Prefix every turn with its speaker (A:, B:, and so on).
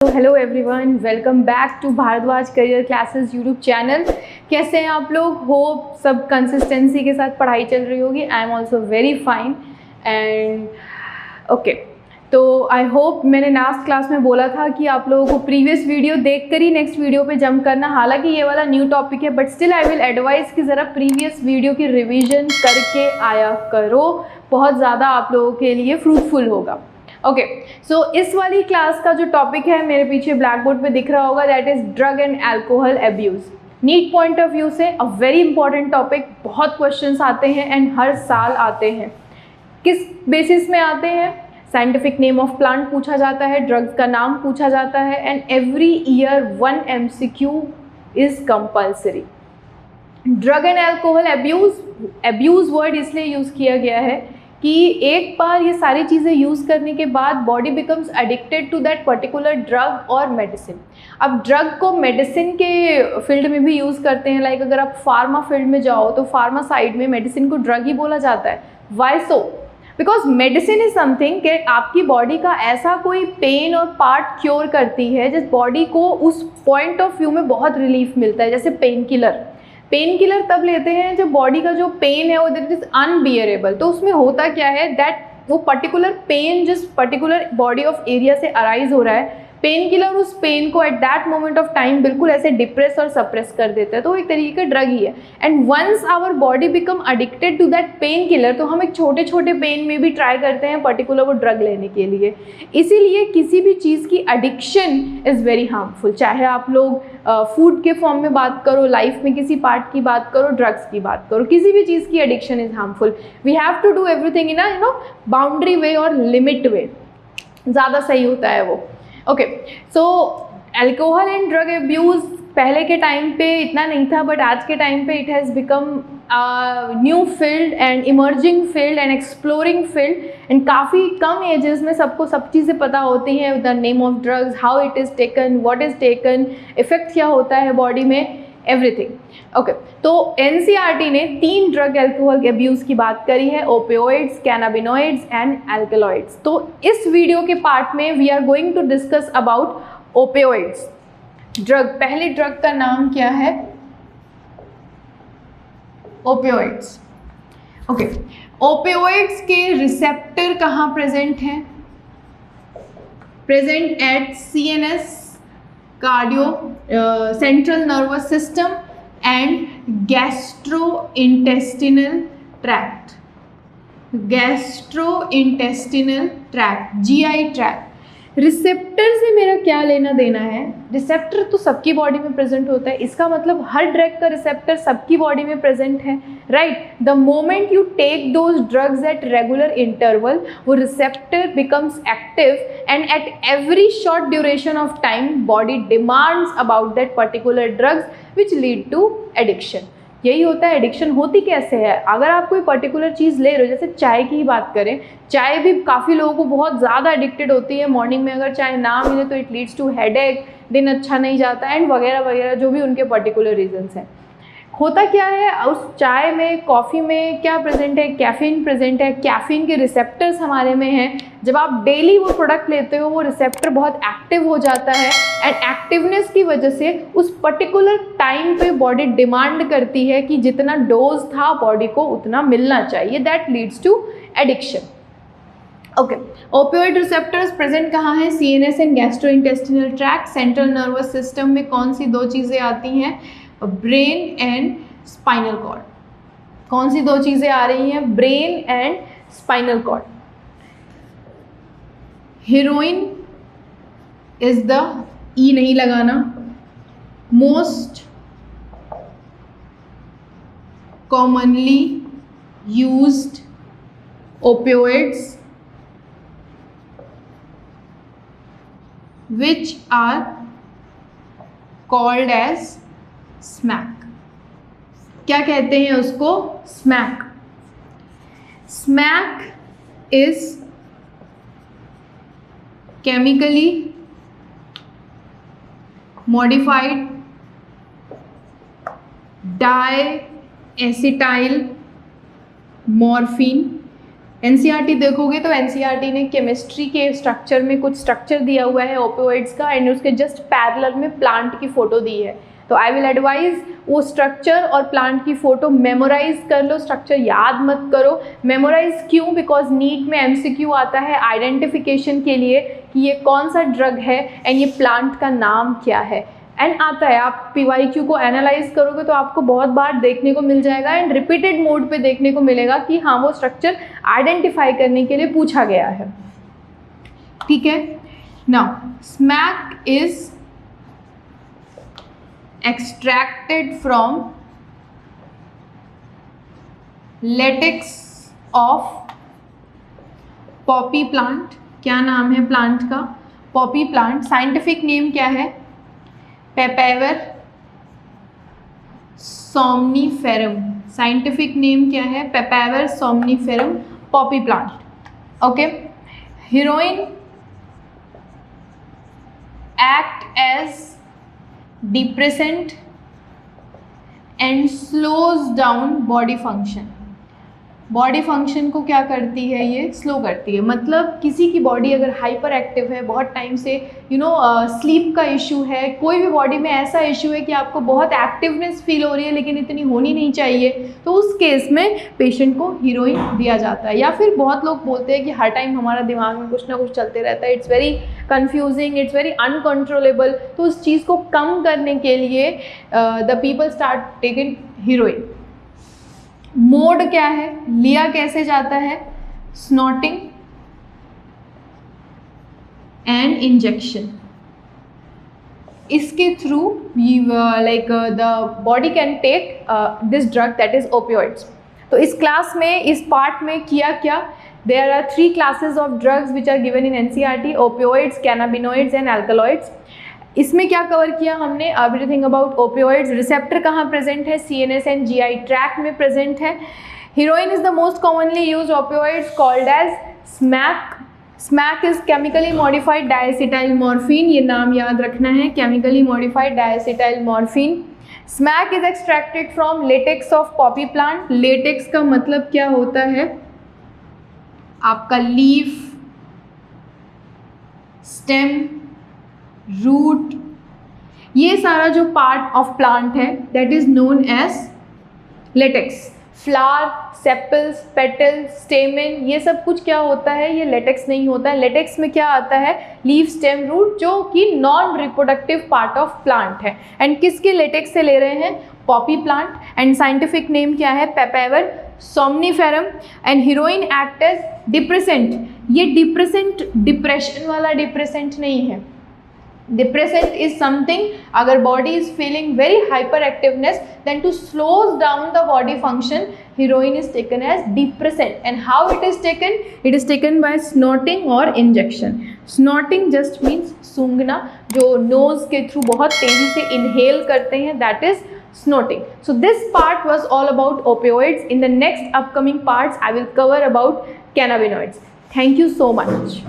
A: तो hello everyone, welcome back to Bharadwaj career classes YouTube channel. कैसे हैं आप लोग? होप सब कंसिस्टेंसी के साथ पढ़ाई चल रही होगी। I am also very fine and okay. तो आई होप मैंने लास्ट क्लास में बोला था कि आप लोगों को प्रीवियस वीडियो देखकर ही नेक्स्ट वीडियो पे जंप करना। हालांकि ये वाला न्यू टॉपिक है, but still I will advice कि ज़रा प्रीवियस वीडियो की रिवीजन करके आया करो। बहुत ज़्यादा आप लोगों के लिए फ्रूटफुल होगा। ओके, सो इस वाली क्लास का जो टॉपिक है मेरे पीछे ब्लैक बोर्ड पे दिख रहा होगा, that is drug and alcohol abuse. NEET point of view से अ वेरी इंपॉर्टेंट टॉपिक। बहुत क्वेश्चंस आते हैं एंड हर साल आते हैं। किस बेसिस में आते हैं? साइंटिफिक नेम ऑफ प्लांट पूछा जाता है, ड्रग्स का नाम पूछा जाता है, and every year 1 MCQ is compulsory. Drug and alcohol abuse word इसलिए यूज़ किया गया है कि एक बार ये सारी चीज़ें यूज़ करने के बाद body becomes addicted to that particular drug और मेडिसिन। अब ड्रग को मेडिसिन के फील्ड में भी यूज़ करते हैं। लाइक अगर आप फार्मा फील्ड में जाओ तो फार्मा साइड में मेडिसिन को ड्रग ही बोला जाता है। Why so? Because medicine is something कि आपकी बॉडी का ऐसा कोई पेन और पार्ट क्योर करती है जिस बॉडी को उस पॉइंट ऑफ व्यू में बहुत रिलीफ मिलता है। जैसे पेन किलर तब लेते हैं जब बॉडी का जो पेन है वो दैट इज अनबियरेबल। तो उसमें होता क्या है, दैट वो पर्टिकुलर पेन जिस पर्टिकुलर बॉडी ऑफ एरिया से अराइज हो रहा है, पेन किलर उस पेन को at that moment of time बिल्कुल ऐसे डिप्रेस और सप्रेस कर देता है। तो वो एक तरीके का ड्रग ही है। And once our body become addicted to that painkiller, तो हम एक छोटे छोटे पेन में भी ट्राई करते हैं पर्टिकुलर वो ड्रग लेने के लिए। इसीलिए किसी भी चीज़ की एडिक्शन इज़ वेरी हार्मफुल। चाहे आप लोग फूड के फॉर्म में बात करो, लाइफ में किसी पार्ट की बात करो, ड्रग्स की बात करो, किसी भी चीज़ की addiction is harmful. We have to do everything in a boundary way और लिमिट वे, ज़्यादा सही होता है वो। Okay, so alcohol and drug abuse पहले के टाइम पे इतना नहीं था, बट आज के टाइम पे it has become new field and emerging field and exploring field. And काफ़ी कम एजेस में सबको सब चीज़ें पता होती हैं, the name of drugs, how it is taken, what is taken, effect क्या होता है बॉडी में, एवरीथिंग। ओके, तो NCERT ने 3 ड्रग अल्कोहल के अब्यूज़ की बात करी है, ओपियोइड्स, कैनाबिनोइड्स एंड अल्कलॉइड्स। तो इस वीडियो के पार्ट में we are going to discuss about opioids drug. पहले ड्रग का नाम क्या है? ओपियोइड्स। ओके, ओपियोइड्स के रिसेप्टर कहाँ प्रेजेंट हैं? Present at CNS, cardio, central nervous system and gastrointestinal tract. GI tract. Receptor से मेरा क्या लेना देना है? रिसेप्टर तो सबकी बॉडी में प्रेजेंट होता है, इसका मतलब हर ड्रग का रिसेप्टर सबकी बॉडी में प्रेजेंट है, right? The moment you take those drugs at regular interval, वो receptor becomes active and at every short duration of time body demands about that particular drugs which lead to addiction. यही होता है। Addiction होती कैसे है? अगर आप कोई पर्टिकुलर चीज़ ले रहे हो, जैसे चाय की ही बात करें, चाय भी काफ़ी लोगों को बहुत ज़्यादा एडिक्टेड होती है। मॉर्निंग में अगर चाय ना मिले तो इट लीड्स टू हेडेक, दिन अच्छा नहीं जाता एंड वगैरह वगैरह, जो भी उनके पर्टिकुलर रीजंस हैं। होता क्या है उस चाय में, कॉफ़ी में क्या प्रेजेंट है? कैफीन प्रेजेंट है। कैफीन के रिसेप्टर्स हमारे में हैं। जब आप डेली वो प्रोडक्ट लेते हो वो रिसेप्टर बहुत एक्टिव हो जाता है एंड एक्टिवनेस की वजह से उस पर्टिकुलर टाइम पे बॉडी डिमांड करती है कि जितना डोज था बॉडी को उतना मिलना चाहिए। That leads to addiction. Okay, opioid receptors present कहाँ हैं? CNS and gastrointestinal tract. Central nervous system में कौन सी 2 चीज़ें आती हैं? Brain and spinal cord. कौन सी 2 चीज़ें आ रही हैं? Brain and spinal cord. Heroin is the ई नहीं लगाना, most commonly used opioids which are called as smack. क्या कहते हैं उसको? Smack. Smack is chemically modified diacetyl morphine NCERT देखोगे तो एनसीईआरटी ने केमिस्ट्री के स्ट्रक्चर में कुछ स्ट्रक्चर दिया हुआ है ओपियोइड्स का, एंड उसके जस्ट पैरेलल में प्लांट की फ़ोटो दी है। तो आई विल एडवाइज वो स्ट्रक्चर और प्लांट की फ़ोटो मेमोराइज कर लो, स्ट्रक्चर याद मत करो। मेमोराइज क्यों? बिकॉज नीट में एमसीक्यू आता है आइडेंटिफिकेशन के लिए कि ये कौन सा ड्रग है एंड ये प्लांट का नाम क्या है, एंड आता है। आप PYQ को एनालाइज करोगे तो आपको बहुत बार देखने को मिल जाएगा एंड रिपीटेड मोड पे देखने को मिलेगा कि हाँ वो स्ट्रक्चर आइडेंटिफाई करने के लिए पूछा गया है। ठीक है, now smack is extracted from latex of poppy plant. क्या नाम है प्लांट का? Poppy plant. साइंटिफिक नेम क्या है? Papaver somniferum. साइंटिफिक नेम क्या है? Papaver somniferum poppy plant. Okay, heroin act as depressant and slows down body function. Body function को क्या करती है? ये स्लो करती है। मतलब किसी की बॉडी अगर हाइपर एक्टिव है, बहुत टाइम से स्लीप का इशू है, कोई भी बॉडी में ऐसा इशू है कि आपको बहुत एक्टिवनेस फील हो रही है लेकिन इतनी होनी नहीं चाहिए, तो उस केस में पेशेंट को हीरोइन दिया जाता है। या फिर बहुत लोग बोलते हैं कि हर टाइम हमारा दिमाग में कुछ ना कुछ चलते रहता है, it's very confusing, it's very uncontrollable, तो उस चीज़ को कम करने के लिए the people start taking heroin. Mode क्या है? लिया कैसे जाता है? Snorting and injection. इसके through the body can take this drug that is opioids. तो इस क्लास में, इस पार्ट में किया क्या? There are 3 classes of drugs which are given in NCERT: opioids, cannabinoids and alkaloids. इसमें क्या कवर किया हमने? Everything about opioids. रिसेप्टर कहाँ प्रेजेंट है? CNS एंड GI ट्रैक्ट में प्रेजेंट है। Heroin is the most commonly used opioids called as smack. Smack is chemically modified diacetyl morphine. ये नाम याद रखना है, chemically modified diacetyl morphine. Smack is extracted from latex of poppy plant. Latex का मतलब क्या होता है? आपका लीफ, स्टेम, रूट, ये सारा जो पार्ट ऑफ प्लांट है that is known as latex. Flower, sepals, petal, stamen, ये सब कुछ क्या होता है? ये लेटेक्स नहीं होता है। लेटेक्स में क्या आता है? लीफ, स्टेम, रूट, जो कि non reproductive part of plant है। एंड किसके लेटेक्स से ले रहे हैं? Poppy plant. And scientific name क्या है? Papaver somniferum. And heroin act as depressant. ये डिप्रेसेंट डिप्रेशन वाला डिप्रेसेंट नहीं है। Depressant is something, अगर body is feeling very hyperactiveness, then to slows down the body function, heroin is taken as depressant. And how it is taken? It is taken by snorting or injection. Snorting just means सूंघना, जो nose के through बहुत तेजी से inhale करते हैं, that is snorting. So this part was all about opioids. In the next upcoming parts, I will cover about cannabinoids. Thank you so much.